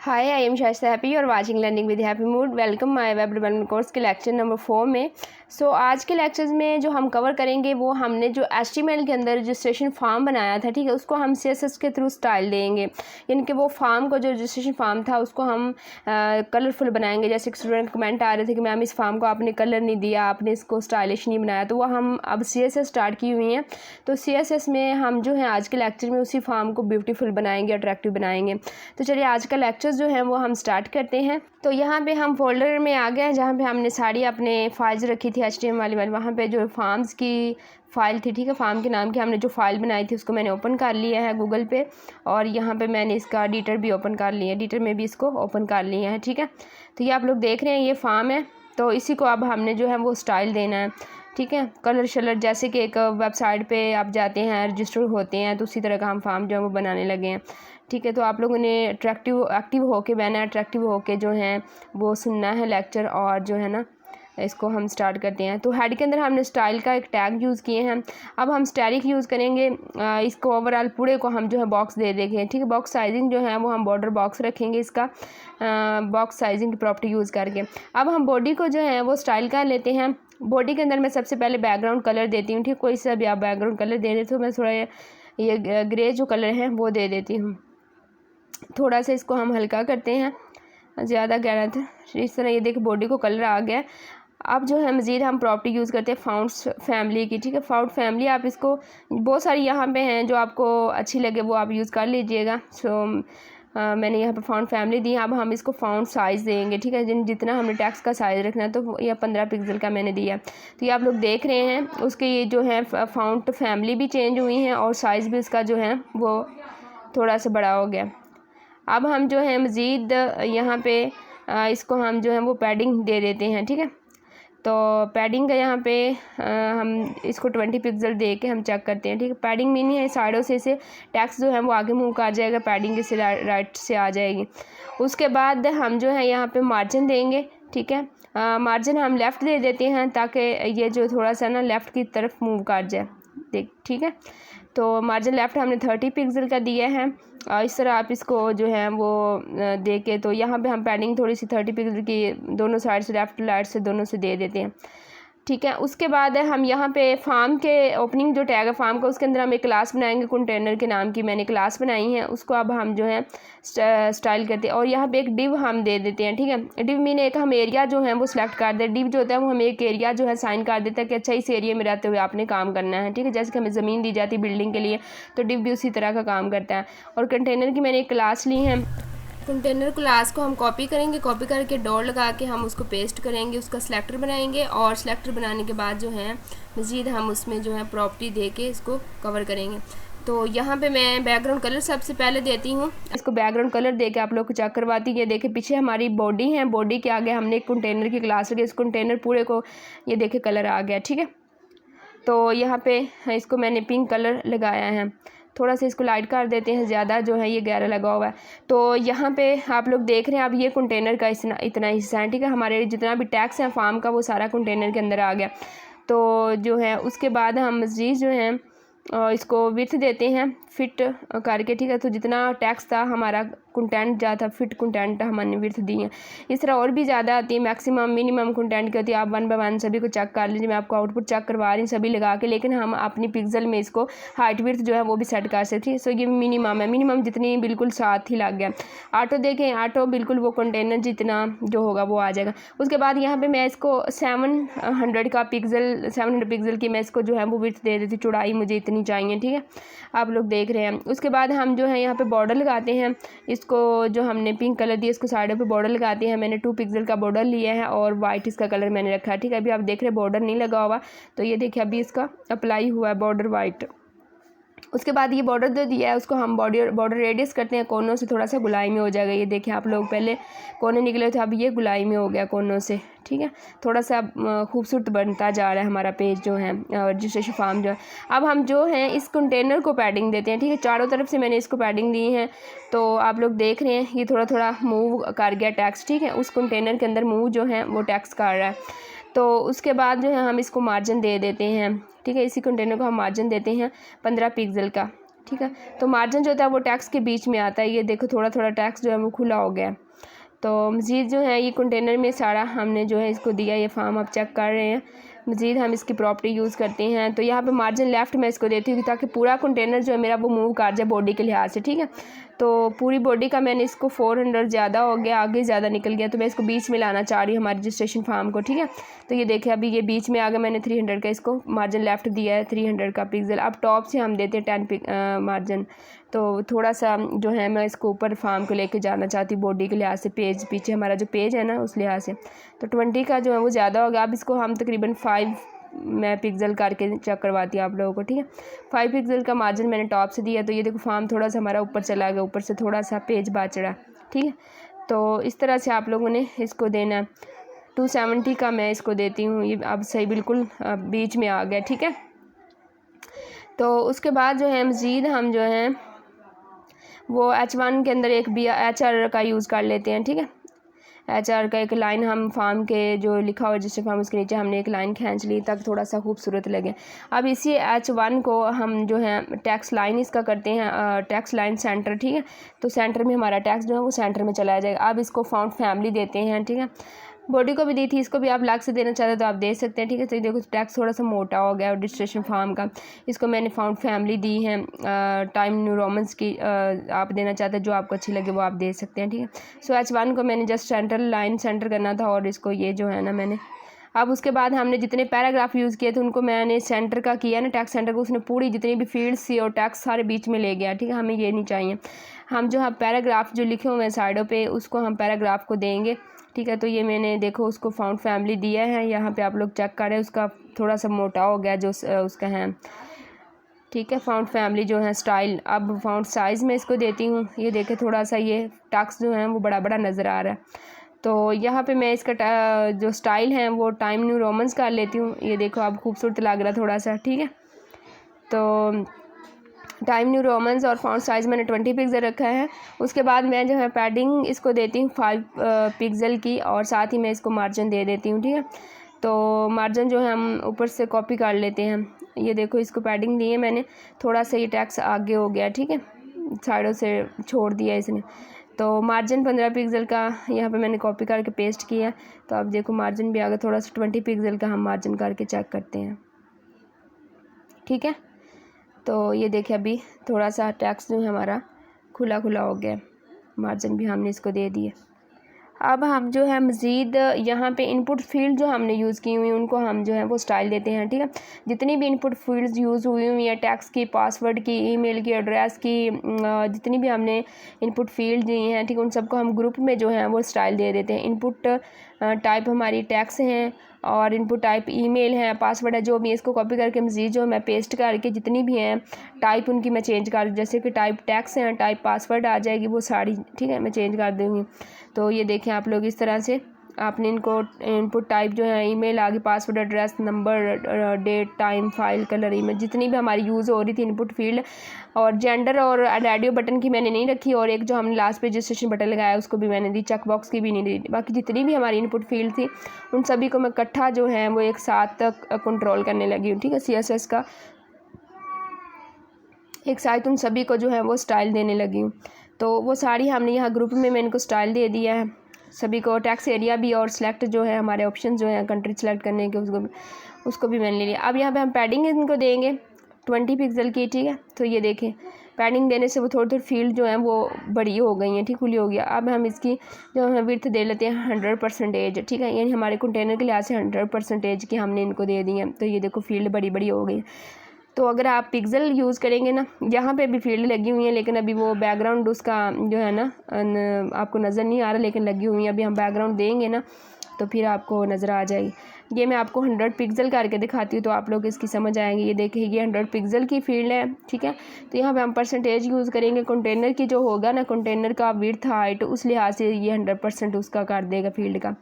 Hi, I am Shaista happy और watching learning with happy mood. Welcome my web development course के lecture number 4 में। आज के lectures में जो हम कवर करेंगे वो हमने जो HTML के अंदर रजिस्ट्रेशन फॉर्म बनाया था, ठीक है, उसको हम CSS के थ्रू स्टाइल देंगे। यानी कि वो फॉर्म को जो रजिस्ट्रेशन फॉर्म था उसको हम कलरफुल बनाएंगे। जैसे स्टूडेंट कमेंट आ रहे थे कि मैम इस फॉर्म को आपने कलर नहीं दिया, आपने इसको स्टाइलिश नहीं बनाया, तो वह हम अब CSS स्टार्ट की हुई हैं। तो CSS में हम जो है आज के लेक्चर में उसी फॉर्म को ब्यूटीफुल बनाएंगे, अट्रैक्टिव बनाएंगे। तो चलिए आज का लेक्चर जो है वो हम स्टार्ट करते हैं। तो यहाँ पे हम फोल्डर में आ गए जहाँ पे हमने सारी अपने फाइल्स रखी थी HTML वाली। वहाँ पे जो फॉर्म्स की फ़ाइल थी, ठीक है, फॉर्म के नाम की हमने जो फ़ाइल बनाई थी उसको मैंने ओपन कर लिया है गूगल पे। और यहाँ पे मैंने इसका एडिटर भी ओपन कर लिया है, एडिटर में भी इसको ओपन कर लिया है, ठीक है। तो ये आप लोग देख रहे हैं ये फॉर्म है। तो इसी को अब हमने जो है वो स्टाइल देना है, ठीक है। कलर शलर जैसे कि एक वेबसाइट पे आप जाते हैं, रजिस्टर होते हैं, तो उसी तरह का हम फॉर्म जो है वो बनाने लगे हैं, ठीक है। तो आप लोगों ने एक्टिव होके बहना है, अट्रैक्टिव होके जो है वो सुनना है लेक्चर, और जो है ना इसको हम स्टार्ट करते हैं। तो हेड के अंदर हमने स्टाइल का एक टैग यूज़ किए हैं। अब हम स्टैटिक यूज़ करेंगे। इसको ओवरऑल पूरे को हम जो है बॉक्स दे देंगे, ठीक है। बॉक्स साइजिंग जो है वो हम बॉर्डर बॉक्स रखेंगे इसका, बॉक्स साइजिंग की प्रॉपर्टी यूज़ करके। अब हम बॉडी को जो है वो स्टाइल कर लेते हैं। बॉडी के अंदर मैं सबसे पहले बैकग्राउंड कलर देती हूँ, ठीक, कोई सा भी आप बैकग्राउंड कलर दे रहे तो मैं थोड़ा ये ग्रे जो कलर है वो दे देती हूँ। थोड़ा सा इसको हम हल्का करते हैं, ज़्यादा गहरा था। इस तरह ये देखिए बॉडी को कलर आ गया। अब जो है मज़ीद हम प्रॉपर्टी यूज़ करते हैं फाउंट्स फैमिली की, ठीक है। फाउंट फैमिली आप इसको बहुत सारी यहाँ पे हैं जो आपको अच्छी लगे वो आप यूज़ कर लीजिएगा। मैंने यहाँ पे फाउंट फैमिली दी। अब हम इसको फाउंट साइज़ देंगे, ठीक है। जितना हमने टेक्स्ट का साइज़ रखना है तो यह 15 पिक्सल का मैंने दिया। तो ये आप लोग देख रहे हैं उसके ये जो है फाउंट फैमिली भी चेंज हुई हैं और साइज़ भी इसका जो है वो थोड़ा सा बड़ा हो गया। अब हम जो है मज़ीद यहाँ पे इसको हम जो है वो पैडिंग दे देते हैं, ठीक है। तो पैडिंग का यहाँ पे हम इसको 20 पिक्सल दे के हम चेक करते हैं, ठीक है। पैडिंग मीनिंग है साइडों से इसे टेक्स्ट जो है वो आगे मूव कर जाएगा, पैडिंग से राइट से आ जाएगी। उसके बाद हम जो है यहाँ पे मार्जिन देंगे, ठीक है। मार्जिन हम लेफ़्ट दे देते हैं ताकि ये जो थोड़ा सा ना लेफ़्ट की तरफ मूव कर जाए, ठीक है। तो मार्जिन लेफ़्ट हमने 30 पिक्सल का दिया है। इस तरह आप इसको जो है वो दे के, तो यहाँ पे हम पैडिंग थोड़ी सी 30 पिक्सल की दोनों साइड से, लेफ़्ट राइट से दोनों से दे देते हैं, ठीक है। उसके बाद हम यहाँ पे फार्म के ओपनिंग जो टैग है फार्म का, उसके अंदर हम एक क्लास बनाएंगे कंटेनर के नाम की। मैंने क्लास बनाई है, उसको अब हम जो है स्टाइल करते हैं। और यहाँ पे एक डिव हम दे देते हैं, ठीक है। डिव मीन एक हम एरिया जो है वो सिलेक्ट कर दें। डिव जो होता है वो हमें एक एरिया जो है साइन कर देता है कि अच्छा इस एरिया में रहते हुए आपने काम करना है, ठीक है। जैसे कि हमें ज़मीन दी जाती है बिल्डिंग के लिए, तो डिव भी उसी तरह का काम करता है। और कंटेनर की मैंने एक क्लास ली है। कंटेनर क्लास को हम कॉपी करेंगे, कॉपी करके डॉट लगा के हम उसको पेस्ट करेंगे, उसका सिलेक्टर बनाएंगे। और सिलेक्टर बनाने के बाद जो है मज़ीद हम उसमें जो है प्रॉपर्टी दे के इसको कवर करेंगे। तो यहाँ पे मैं बैकग्राउंड कलर सबसे पहले देती हूँ। इसको बैकग्राउंड कलर दे के आप लोग को चेक करवाती है। देखिए पीछे हमारी बॉडी है, बॉडी के आगे हमने एक कंटेनर की क्लास रखी, इस कंटेनर पूरे को ये देखिए कलर आ गया, ठीक है। तो यहाँ पे इसको मैंने पिंक कलर लगाया है। थोड़ा सा इसको लाइट कर देते हैं, ज़्यादा जो है ये गहरा लगा हुआ है। तो यहाँ पे आप लोग देख रहे हैं अब ये कंटेनर का इतना हिस्सा है, ठीक है। हमारे जितना भी टैक्स है फार्म का वो सारा कंटेनर के अंदर आ गया। तो जो है उसके बाद हम मज़ीद जो है इसको विड्थ देते हैं फिट करके, ठीक है। तो जितना टैक्स था हमारा कंटेंट ज़्यादा फिट कंटेंट हमने विड्थ दी है। इस तरह और भी ज़्यादा आती है, मैक्सिमम मिनिमम कंटेंट की होती है। आप 1 बाय 1 सभी को चेक कर लीजिए। मैं आपको आउटपुट चेक करवा रही हूँ सभी लगा के, लेकिन हम अपनी पिक्सल में इसको हाइट विड्थ जो है वो भी सेट कर सकते हैं। सो ये मिनिमम है, मिनिमम जितनी बिल्कुल साथ ही लग गया। ऑटो देखें, ऑटो बिल्कुल वो कंटेनर जितना जो होगा वो आ जाएगा। उसके बाद यहाँ पर मैं इसको 700 पिक्सल की मैं इसको जो है वो विड्थ दे देती, चौड़ाई मुझे इतनी चाहिए, ठीक है। आप लोग देख रहे हैं। उसके बाद हम जो है यहाँ पे बॉर्डर लगाते हैं। इसको जो हमने पिंक कलर दिया इसको साइडों पे बॉर्डर लगाते हैं। मैंने 2 पिक्सल का बॉर्डर लिया है और वाइट इसका कलर मैंने रखा है, ठीक है। अभी आप देख रहे हैं बॉर्डर नहीं लगा हुआ, तो ये देखिए अभी इसका अप्लाई हुआ है बॉर्डर वाइट। उसके बाद ये बॉर्डर जो दिया है उसको हम बॉर्डर रेडियस करते हैं, कोनों से थोड़ा सा गुलाई में हो जाएगा। ये देखिए आप लोग पहले कोने निकले थे, अब ये गुलाई में हो गया कोनों से, ठीक है। थोड़ा सा खूबसूरत बनता जा रहा है हमारा पेज जो है, रजिस्ट्रेशन फॉर्म जो है। अब हम जो है इस कंटेनर को पैडिंग देते हैं, ठीक है। चारों तरफ से मैंने इसको पैडिंग दी है। तो आप लोग देख रहे हैं ये थोड़ा थोड़ा मूव कर गया टैक्स, ठीक है। उस कंटेनर के अंदर मूव जो है वो टैक्स कर रहा है। तो उसके बाद जो है हम इसको मार्जिन दे देते हैं, ठीक है। इसी कंटेनर को हम मार्जिन देते हैं 15 पिक्सल का, ठीक है। तो मार्जिन जो होता है वो टैक्स के बीच में आता है। ये देखो थोड़ा थोड़ा टैक्स जो है वो खुला हो गया। तो मज़ीद जो है ये कंटेनर में सारा हमने जो है इसको दिया, ये फार्म आप चेक कर रहे हैं। मज़ीद हम इसकी प्रॉपर्टी यूज़ करते हैं। तो यहाँ पे मार्जिन लेफ़्ट मैं इसको देती हूँ ताकि पूरा कंटेनर जो है मेरा वो मूव कर जाए बॉडी के लिहाज से, ठीक है। तो पूरी बॉडी का मैंने इसको 400 ज़्यादा हो गया, आगे ज़्यादा निकल गया, तो मैं इसको बीच में लाना चाह रही हूँ हमारे रजिस्ट्रेशन फार्म को, ठीक है। तो ये देखें अभी ये बीच में आ गया, मैंने 300 का इसको मार्जिन लेफ़्ट दिया है, 300 का पिक्सल। अब टॉप से हम देते हैं 10 मार्जिन। तो थोड़ा सा जो है मैं इसको ऊपर फार्म को लेके जाना चाहती हूँ बॉडी के लिहाज से, पेज पीछे हमारा जो पेज है ना उस लिहाज से। तो 20 का जो है वो ज़्यादा हो गया। अब इसको हम तकरीबन 5 मैं पिक्सल करके चेक करवाती हूँ आप लोगों को, ठीक है। 5 पिक्सल का मार्जिन मैंने टॉप से दिया। तो ये देखो फार्म थोड़ा सा हमारा ऊपर चला गया, ऊपर से थोड़ा सा पेज बाँच रहा, ठीक है। तो इस तरह से आप लोगों ने इसको देना है। 270 का मैं इसको देती हूँ, ये अब सही बिल्कुल बीच में आ गया, ठीक है। तो उसके बाद जो है मज़ीद हम जो है वो H1 के अंदर एक HR का यूज़ कर लेते हैं, ठीक है। HR का एक लाइन हम फार्म के जो लिखा हुआ रजिस्टर फार्म उसके नीचे हमने एक लाइन खींच ली ताकि थोड़ा सा खूबसूरत लगे। अब इसी H1 को हम जो है टैक्स लाइन इसका करते हैं, टैक्स लाइन सेंटर, ठीक है। तो सेंटर में हमारा टैक्स जो है वो सेंटर में चला जाएगा। अब इसको फाउंड फैमिली देते हैं, ठीक है। बॉडी को भी दी थी, इसको भी आप अलग से देना चाहते हैं तो आप दे सकते हैं, ठीक है। तो देखो टैक्स थोड़ा सा मोटा हो गया रजिस्ट्रेशन फार्म का, इसको मैंने फाउंड फैमिली दी है। टाइम न्यू रोमन्स की आप देना चाहते हैं, जो आपको अच्छी लगे वो आप दे सकते हैं, ठीक है। सो H1 को मैंने जस्ट सेंटर लाइन सेंटर करना था और इसको ये जो है ना मैंने अब उसके बाद हमने जितने पैराग्राफ यूज़ किए थे उनको मैंने सेंटर का किया ना, टैक्स सेंटर को, उसने पूरी जितनी भी फील्ड्स थी और टैक्स सारे बीच में ले गया, ठीक है। हमें ये नहीं चाहिए। हम जो है पैराग्राफ जो लिखे हुए हैं साइडों पे उसको हम पैराग्राफ को देंगे, ठीक है। तो ये मैंने देखो उसको फाउंड फैमिली दिया है, यहाँ पे आप लोग चेक करें उसका थोड़ा सा मोटा हो गया जो उसका है, ठीक है। फाउंड फैमिली जो है स्टाइल, अब फाउंड साइज़ में इसको देती हूँ। ये देखें थोड़ा सा ये टैक्स जो है वो बड़ा बड़ा नज़र आ रहा है। तो यहाँ पे मैं इसका जो स्टाइल है वो टाइम न्यू रोमन्स कर लेती हूँ। ये देखो अब खूबसूरत लग रहा है थोड़ा सा, ठीक है। तो टाइम न्यू रोमन्स और फॉन्ट साइज़ मैंने 20 पिक्सल रखा है। उसके बाद मैं जो है पैडिंग इसको देती हूँ 5 पिक्सल की, और साथ ही मैं इसको मार्जिन दे देती हूँ, ठीक है। तो मार्जिन जो है हम ऊपर से कॉपी कर लेते हैं। ये देखो इसको पैडिंग दी है मैंने, थोड़ा सा ये टैक्स आगे हो गया, ठीक है, साइडों से छोड़ दिया इसने। तो मार्जिन 15 पिक्सल का यहाँ पे मैंने कॉपी करके पेस्ट किया। तो अब देखो मार्जिन भी आ गया, थोड़ा सा 20 पिक्सल का हम मार्जिन करके चेक करते हैं, ठीक है। तो ये देखिए अभी थोड़ा सा टैक्स जो है हमारा खुला खुला हो गया, मार्जिन भी हमने इसको दे दिए। अब हम जो है मज़ीद यहाँ पे इनपुट फील्ड जो हमने यूज़ की हुई उनको हम जो है वो स्टाइल देते हैं, ठीक है। जितनी भी इनपुट फील्ड्स यूज़ हुई हुई हैं, टैक्स की, पासवर्ड की, ईमेल की, एड्रेस की, जितनी भी हमने इनपुट फील्ड दी हैं, ठीक है, उन सबको हम ग्रुप में जो है वो स्टाइल दे देते हैं। इनपुट टाइप हमारी टैक्स हैं और इनपुट टाइप ईमेल है, पासवर्ड है, जो भी इसको कॉपी करके मज़ीद जो मैं पेस्ट करके जितनी भी हैं टाइप उनकी मैं चेंज कर, जैसे कि टाइप टैक्स हैं, टाइप पासवर्ड आ जाएगी वो सारी, ठीक है, मैं चेंज कर दूँगी। तो ये देखें आप लोग इस तरह से आपने इनको इनपुट टाइप जो है ईमेल आगे, password, address, number, date, time, file, colour, image, जितनी भी हमारी यूज़ हो रही थी इनपुट फील्ड, और जेंडर और रेडियो बटन की मैंने नहीं रखी, और एक जो हमने लास्ट पे रजिस्ट्रेशन बटन लगाया उसको भी मैंने दी, चेक बॉक्स की भी नहीं दी। बाकी जितनी भी हमारी इनपुट फील्ड थी उन सभी को मैं इकट्ठा जो है वो एक साथ तक कंट्रोल करने लगी हूँ, ठीक है। CSS का एक साथ उन सभी को जो है वो स्टाइल देने लगी हूँ। तो वो सारी हमने यहाँ ग्रुप में मैं इनको स्टाइल दे दिया है सभी को। टैक्स एरिया भी और सिलेक्ट जो है हमारे ऑप्शन जो है कंट्री सेलेक्ट करने के उसको भी मैंने ले लिया। अब यहाँ पे हम पैडिंग इनको देंगे 20 पिक्सल की, ठीक है। तो ये देखें पैडिंग देने से वो थोड़ी थोड़ी फील्ड जो है वो बड़ी हो गई हैं, ठीक, खुली हो गया। अब हम इसकी जो है विड्थ दे लेते हैं 100%, ठीक है, यानी हमारे कंटेनर के लिहाज से 100% की हमने इनको दे दी है। तो ये देखो फील्ड बड़ी बड़ी हो गई। तो अगर आप पिक्सल यूज़ करेंगे ना, यहाँ पे भी फील्ड लगी हुई है लेकिन अभी वो बैकग्राउंड उसका जो है ना आपको नज़र नहीं आ रहा, लेकिन लगी हुई है। अभी हम बैकग्राउंड देंगे ना तो फिर आपको नज़र आ जाएगी। ये मैं आपको 100 पिक्सल करके दिखाती हूँ तो आप लोग इसकी समझ आएंगे। ये देखिए ये 100 पिक्सल की फील्ड है, ठीक है। तो यहाँ पे हम परसेंटेज यूज़ करेंगे कंटेनर की, जो होगा ना कंटेनर का विड्थ हाइट, उस लिहाज से ये 100% उसका कर देगा फील्ड का।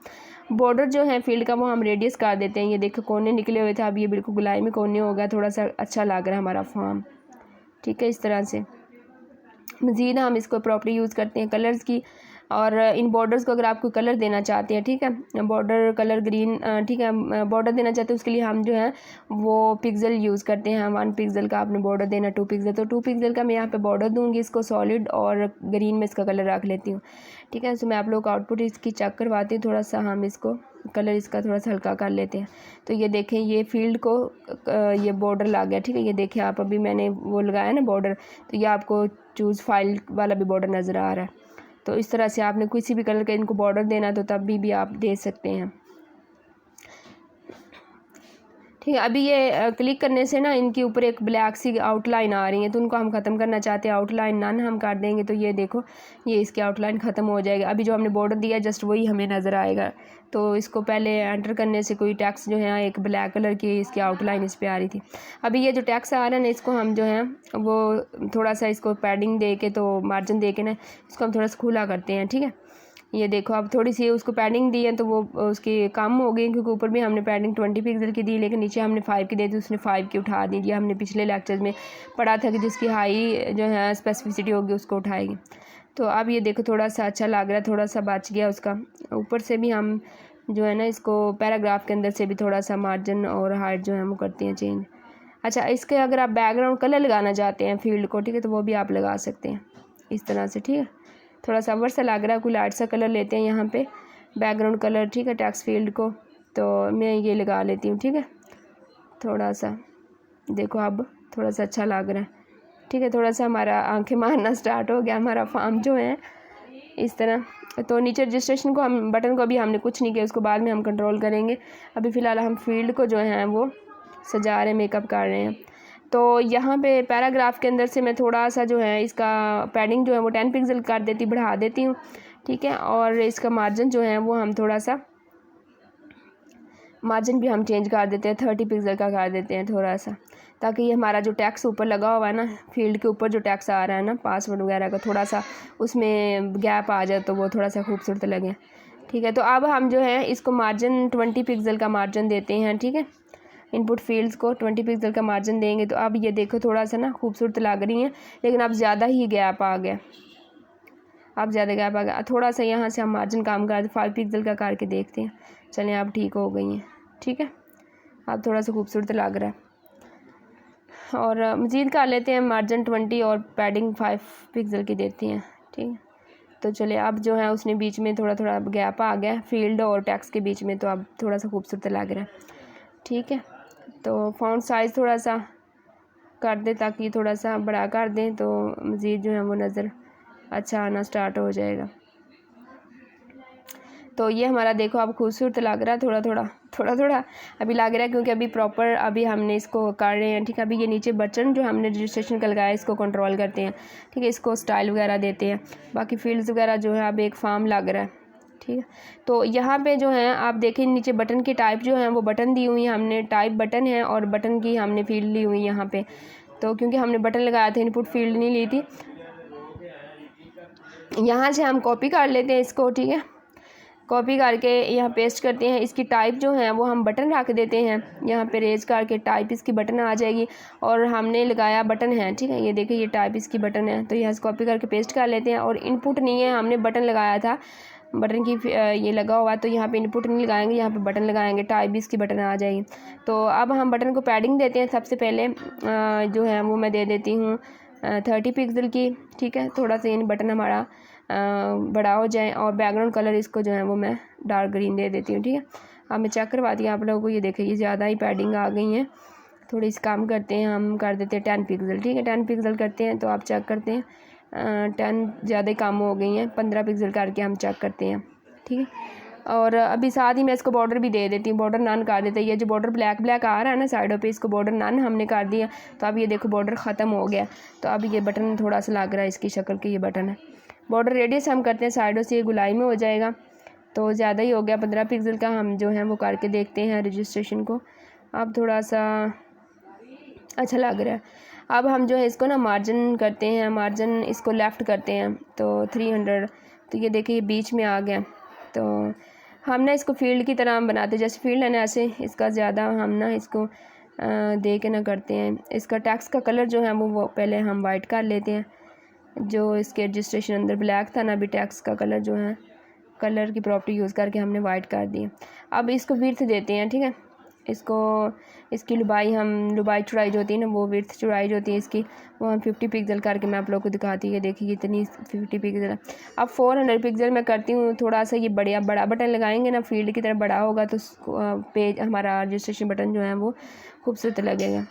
बॉर्डर जो है फील्ड का वो हम रेडियस कर देते हैं। ये देखो कोने निकले हुए थे, अब ये बिल्कुल गुलाई में कोने हो गया, थोड़ा सा अच्छा लग रहा है हमारा फॉर्म, ठीक है। इस तरह से मज़ीद हम इसको प्रॉपर्टी यूज़ करते हैं कलर्स की। और इन बॉर्डर्स को अगर आप कोई कलर देना चाहते हैं, ठीक है, बॉर्डर कलर ग्रीन, ठीक है, बॉर्डर देना चाहते हैं उसके लिए हम जो है वो पिक्सल यूज़ करते हैं। 1 पिक्सल का आपने बॉर्डर देना, 2 पिक्सल, तो 2 पिक्सल का मैं यहाँ पे बॉर्डर दूंगी इसको सॉलिड, और ग्रीन में इसका कलर रख लेती हूँ, ठीक है। सो मैं आप लोग को आउटपुट इसकी चेक करवाती हूँ। थोड़ा सा हम इसको कलर इसका थोड़ा सा हल्का कर लेते हैं। तो ये देखें, ये फील्ड को ये बॉर्डर लग गया, ठीक है। ये देखें आप, अभी मैंने वो लगाया ना बॉर्डर, तो ये आपको चूज़ फाइल वाला भी बॉर्डर नज़र आ रहा है। तो इस तरह से आपने किसी भी कलर का इनको बॉर्डर देना तो तब भी आप दे सकते हैं, ठीक है। अभी ये क्लिक करने से ना इनके ऊपर एक ब्लैक सी आउटलाइन आ रही है, तो उनको हम ख़त्म करना चाहते हैं। आउटलाइन नन हम कर देंगे, तो ये देखो ये इसकी आउटलाइन ख़त्म हो जाएगी। अभी जो हमने बॉर्डर दिया जस्ट वही हमें नज़र आएगा। तो इसको पहले एंटर करने से कोई टेक्स्ट जो है एक ब्लैक कलर की इसकी आउटलाइन इस पर आ रही थी। अभी ये जो टेक्स्ट आ रहा है ना, इसको हम जो है वो थोड़ा सा इसको पैडिंग दे के, तो मार्जिन दे के ना इसको हम थोड़ा सा खुला करते हैं, ठीक है। ये देखो अब थोड़ी सी उसको पैडिंग दी है तो वो उसकी कम हो गई, क्योंकि ऊपर भी हमने पैडिंग 20 पिक्सल की दी, लेकिन नीचे हमने 5 की दी थी, उसने 5 की उठा दी। ये हमने पिछले लेक्चर्स में पढ़ा था कि जिसकी हाई जो है स्पेसिफिसिटी होगी उसको उठाएगी। तो अब ये देखो थोड़ा सा अच्छा लग रहा है, थोड़ा सा बच गया उसका। ऊपर से भी हम जो है ना इसको पैराग्राफ के अंदर से भी थोड़ा सा मार्जिन और हाइट जो है वो करते हैं चेंज। अच्छा, इसके अगर आप बैकग्राउंड कलर लगाना चाहते हैं फील्ड को, ठीक है, तो वो भी आप लगा सकते हैं इस तरह से, ठीक है। थोड़ा सा अवर सा लग रहा है, कोई लाइट सा कलर लेते हैं यहाँ पे बैकग्राउंड कलर, ठीक है, टेक्स्ट फील्ड को, तो मैं ये लगा लेती हूँ, ठीक है। थोड़ा सा देखो अब थोड़ा सा अच्छा लग रहा है, ठीक है। थोड़ा सा हमारा आंखें मारना स्टार्ट हो गया हमारा फॉर्म जो है इस तरह। तो नीचे रजिस्ट्रेशन को हम बटन को अभी हमने कुछ नहीं किया, उसको बाद में हम कंट्रोल करेंगे। अभी फ़िलहाल हम फील्ड को जो है वो सजा रहे हैं, मेकअप कर रहे हैं। तो यहाँ पे पैराग्राफ के अंदर से मैं थोड़ा सा जो है इसका पैडिंग जो है वो 10 पिक्सल कर देती, बढ़ा देती हूँ, ठीक है। और इसका मार्जिन जो है वो हम थोड़ा सा मार्जिन भी हम चेंज कर देते हैं, 30 पिक्सल का कर देते हैं थोड़ा सा, ताकि ये हमारा जो टैक्स ऊपर लगा हुआ है ना, फील्ड के ऊपर जो टैक्स आ रहा है ना पासवर्ड वगैरह का, थोड़ा सा उसमें गैप आ जाए तो वो थोड़ा सा खूबसूरत लगे, ठीक है। तो अब हम जो है इसको मार्जिन 20 पिक्सल का मार्जिन देते हैं, ठीक है। इनपुट फील्ड्स को 20 पिक्सल का मार्जिन देंगे। तो अब ये देखो थोड़ा सा ना खूबसूरत लग रही हैं, लेकिन अब ज़्यादा ही गैप आ गया, अब ज़्यादा गैप आ गया। थोड़ा सा यहाँ से हम मार्जिन कम कर 5 पिक्सल का करके देखते हैं। चलें अब ठीक हो गई हैं, ठीक है, अब थोड़ा सा खूबसूरत लग रहा है। और मज़ीद कर लेते हैं मार्जिन 20 और पैडिंग 5 पिक्सल की देती हैं, ठीक है। तो चले अब जो है उसने बीच में थोड़ा थोड़ा गैप आ गया फील्ड और टेक्स्ट के बीच में, तो अब थोड़ा सा खूबसूरत लग रहा है, ठीक है। तो फ़ॉन्ट साइज़ थोड़ा सा कर दें, ताकि थोड़ा सा बड़ा कर दें तो मज़ीद जो है वो नज़र अच्छा आना स्टार्ट हो जाएगा। तो ये हमारा देखो अब खूबसूरत लग रहा है, थोड़ा थोड़ा अभी लग रहा है, क्योंकि अभी प्रॉपर अभी हमने इसको कर रहे हैं, ठीक है। अभी ये नीचे बटन जो हमने रजिस्ट्रेशन का लगाया इसको कंट्रोल करते हैं, ठीक है, इसको स्टाइल वगैरह देते हैं, बाकी फील्ड्स वगैरह जो है अब एक फॉर्म लग रहा है, ठीक है। तो यहाँ पे जो है आप देखें नीचे बटन की टाइप जो है वो बटन दी हुई है, हमने टाइप बटन है और बटन की हमने फील्ड ली हुई है यहाँ पे। तो क्योंकि हमने बटन लगाया था, इनपुट फील्ड नहीं ली थी, यहाँ से हम कॉपी कर लेते हैं इसको, ठीक है। कॉपी करके यहाँ पेस्ट करते हैं। इसकी टाइप जो है वो हम बटन रख देते हैं, यहाँ पे रेज करके टाइप इसकी बटन आ जाएगी, और हमने लगाया बटन है, ठीक है। ये देखिए ये टाइप इसकी बटन है, तो यहाँ से कॉपी करके पेस्ट कर लेते हैं। और इनपुट नहीं है, हमने बटन लगाया था, बटन की ये लगा हुआ, तो यहाँ पे इनपुट नहीं लगाएंगे, यहाँ पे बटन लगाएंगे, टाइप भी इसकी बटन आ जाएगी। तो अब हम बटन को पैडिंग देते हैं। सबसे पहले जो है वो मैं दे देती हूँ 30 पिक्सल की, ठीक है। थोड़ा सा इन बटन हमारा बड़ा हो जाए, और बैकग्राउंड कलर इसको जो है वो मैं डार्क ग्रीन दे देती हूँ, ठीक है। अब मैं चेक करवा दी आप लोगों को, ये देखिए ये ज़्यादा ही पैडिंग आ गई है, थोड़ी इस काम करते हैं, हम कर देते हैं 10 पिक्सल, ठीक है। 10 पिक्सल करते हैं, तो आप चेक करते हैं 10 ज़्यादा ही कम हो गई हैं, 15 पिक्सल करके हम चेक करते हैं, ठीक है। और अभी साथ ही मैं इसको बॉर्डर भी दे देती हूँ, बॉर्डर नन कर देते हैं। ये जो बॉर्डर ब्लैक ब्लैक आ रहा है ना साइडों पे, इसको बॉर्डर नन हमने कर दिया, तो अब ये देखो बॉर्डर ख़त्म हो गया। तो अब ये बटन थोड़ा सा लग रहा है इसकी शक्ल के, ये बटन है। बॉर्डर रेडियस हम करते हैं साइडों से, ये गुलाई में हो जाएगा, तो ज़्यादा ही हो गया 15 पिक्सल का, हम जो है वो करके देखते हैं रजिस्ट्रेशन को। अब थोड़ा सा अच्छा लग रहा है। अब हम जो है इसको ना मार्जिन करते हैं, मार्जिन इसको लेफ़्ट करते हैं, तो 300, तो ये देखिए बीच में आ गया। तो हम ना इसको फील्ड की तरह हम बनाते, जैसे फील्ड है ना ऐसे इसका ज़्यादा हम ना इसको दे के ना करते हैं। इसका टेक्स्ट का कलर जो है वो पहले हम वाइट कर लेते हैं, जो इसके रजिस्ट्रेशन अंदर ब्लैक था ना, अभी टैक्स का कलर जो है कलर की प्रॉपर्टी यूज़ करके हमने वाइट कर दी। अब इसको विड्थ देते हैं, ठीक है। इसकी लुबाई चौड़ाई जो होती है ना, वो विड्थ चौड़ाई जो होती है इसकी, वो हम 50 पिक्सल करके मैं आप लोगों को दिखाती है। देखिए इतनी 50 पिक्सल है। अब 400 पिक्सल मैं करती हूँ। थोड़ा सा ये बड़ा बटन लगाएंगे ना, फील्ड की तरह बड़ा होगा तो पेज हमारा रजिस्ट्रेशन बटन जो है वो खूबसूरत लगेगा।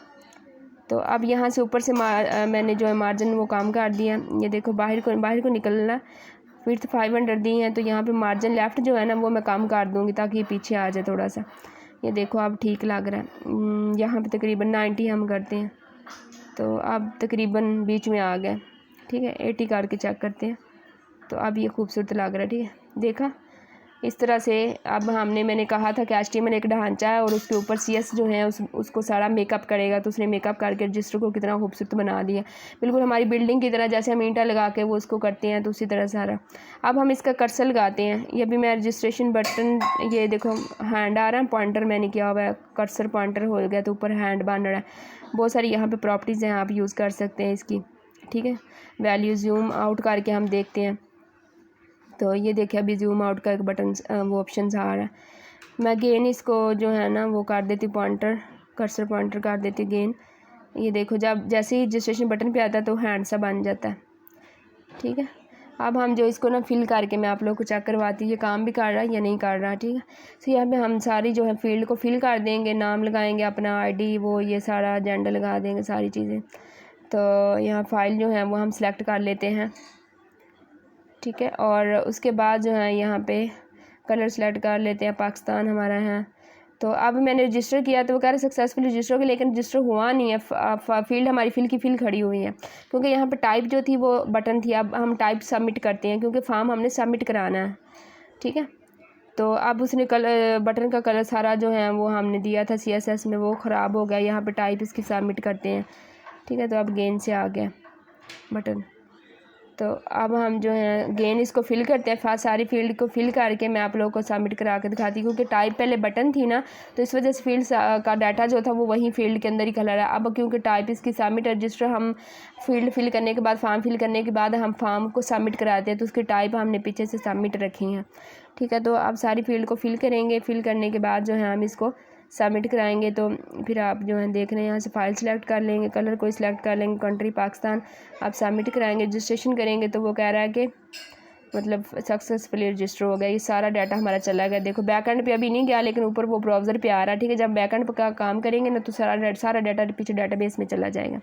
तो अब यहाँ से ऊपर से मैंने जो है मार्जिन वो काम कर दिया। ये देखो बाहर को निकलना, विड्थ 500 दी है, तो यहाँ पे मार्जिन लेफ़्ट जो है ना वो मैं कम कर दूँगी ताकि ये पीछे आ जाए थोड़ा सा। ये देखो अब ठीक लग रहा है। यहाँ पे तकरीबन 90 हम करते हैं, तो अब तकरीबन बीच में आ गया, ठीक है। 80 करके चेक करते हैं, तो अब ये खूबसूरत लग रहा है, ठीक है। देखा इस तरह से। अब मैंने कहा था कि HTML एक ढांचा है और उसके ऊपर CS जो है उसको सारा मेकअप करेगा, तो उसने मेकअप करके रजिस्टर को कितना खूबसूरत बना दिया, बिल्कुल हमारी बिल्डिंग की तरह। जैसे हम ईंटा लगा के वो उसको करते हैं, तो उसी तरह सारा। अब हम इसका कर्सर लगाते हैं। ये भी मैं रजिस्ट्रेशन बटन, ये देखो हैंड आ रहा है, पॉइंटर मैंने किया हुआ है, कर्सर पॉइंटर हो गया तो ऊपर हैंड बन रहा है। बहुत सारी यहाँ पर प्रॉपर्टीज़ हैं, आप यूज़ कर सकते हैं इसकी, ठीक है। वैल्यू जूम आउट करके हम देखते हैं, तो ये देखिए अभी जूम आउट का एक बटन वो ऑप्शन आ रहा है। मैं गेन इसको जो है ना वो कर देती, कर्सर पॉइंटर कर देती गेन। ये देखो जब जैसे ही रजिस्ट्रेशन बटन पे आता है तो हैंड सा बन जाता है, ठीक है। अब हम जो इसको ना फिल करके मैं आप लोग को चेक करवाती हूँ ये काम भी कर रहा है या नहीं कर रहा, ठीक है। तो यहाँ पे हम सारी जो है फील्ड को फिल कर देंगे, नाम लगाएंगे अपना, ID वो ये सारा जेंडर लगा देंगे, सारी चीज़ें। तो यहाँ फाइल जो है वो हम सिलेक्ट कर लेते हैं, ठीक है। और उसके बाद जो है यहाँ पे कलर सेलेक्ट कर लेते हैं, पाकिस्तान हमारा है। तो अब मैंने रजिस्टर किया तो वो कह रहे सक्सेसफुल रजिस्टर हो गया, लेकिन रजिस्टर हुआ नहीं है। फील्ड हमारी फिल की फिल खड़ी हुई है, क्योंकि यहाँ पे टाइप जो थी वो बटन थी। अब हम टाइप सबमिट करते हैं, क्योंकि फॉर्म हमने सबमिट कराना है, ठीक है। तो अब उसने बटन का कलर सारा जो है वो हमने दिया था CSS में, वो ख़राब हो गया। यहाँ पे टाइप इसकी सबमिट करते हैं, ठीक है। तो अब गेन से आ गया बटन। तो अब हम जो है गेन इसको फिल करते हैं, सारी फील्ड को फिल करके मैं आप लोगों को सबमिट करा के दिखाती हूँ, क्योंकि टाइप पहले बटन थी ना, तो इस वजह से फील्ड का डाटा जो था वो वही फील्ड के अंदर ही कलर है। अब क्योंकि टाइप इसकी सबमिट रजिस्टर, हम फील्ड फिल करने के बाद, फॉर्म फिल करने के बाद हम फॉर्म को सबमिट कराते हैं, तो उसकी टाइप हमने पीछे से सबमिट रखी है, ठीक है। तो अब सारी फील्ड को फिल करेंगे, फिल करने के बाद जो है हम इसको सबमिट कराएंगे। तो फिर आप जो है देख रहे हैं यहाँ से फाइल सेलेक्ट कर लेंगे, कलर कोई सिलेक्ट कर लेंगे, कंट्री पाकिस्तान। आप सबमिट कराएंगे, रजिस्ट्रेशन करेंगे, तो वो कह रहा है कि मतलब सक्सेसफुली रजिस्टर हो गया। ये सारा डाटा हमारा चला गया। देखो बैकएंड पे अभी नहीं गया, लेकिन ऊपर वो ब्राउज़र पे आ रहा है, ठीक है। जब बैकएंड का काम करेंगे ना तो सारा डाटा पीछे डाटाबेस में चला जाएगा।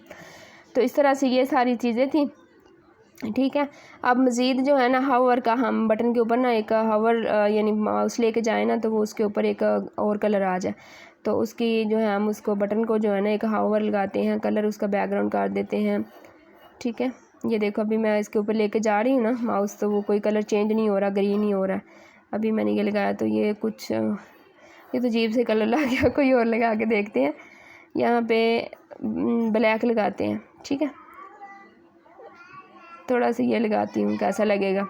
तो इस तरह से ये सारी चीज़ें थी, ठीक है। अब मज़ीद जो है ना हावर का, हम बटन के ऊपर ना एक हावर यानी माउस लेके जाए ना, तो वो उसके ऊपर एक और कलर आ जाए, तो उसकी जो है हम उसको बटन को जो है ना एक हावर लगाते हैं, कलर उसका बैकग्राउंड कर देते हैं, ठीक है। ये देखो अभी मैं इसके ऊपर लेके जा रही हूँ ना माउस, तो वो कोई कलर चेंज नहीं हो रहा, ग्रीन ही हो रहा है। अभी मैंने ये लगाया तो ये कुछ ये तो अजीब से कलर लग गया, कोई और लगा के देखते हैं। यहाँ पे ब्लैक लगाते हैं, ठीक है। थोड़ा सा ये लगाती हूँ कैसा लगेगा।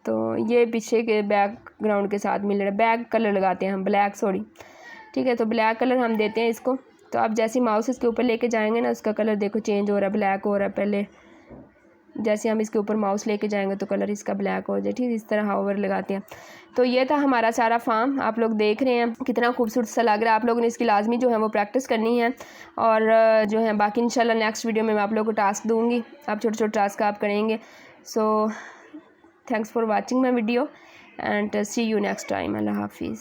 तो ये पीछे के बैकग्राउंड के साथ मिल रहा है, बैक कलर लगाते हैं हम, ब्लैक सॉरी, ठीक है। तो ब्लैक कलर हम देते हैं इसको। तो आप जैसे माउस इसके ऊपर लेके जाएंगे ना, उसका कलर देखो चेंज हो रहा है, ब्लैक हो रहा है। पहले जैसे हम इसके ऊपर माउस लेके जाएंगे तो कलर इसका ब्लैक हो जाए, ठीक है। इस तरह हावर लगाते हैं। तो ये था हमारा सारा फॉर्म, आप लोग देख रहे हैं कितना खूबसूरत सा लग रहा है। आप लोगों ने इसकी लाजमी जो है वो प्रैक्टिस करनी है, और जो है बाकी इंशाल्लाह नेक्स्ट वीडियो में मैं आप लोगों को टास्क दूँगी, आप छोटे छोटे टास्क आप करेंगे। So thanks for watching my video and see you next time. अल्लाह हाफिज़।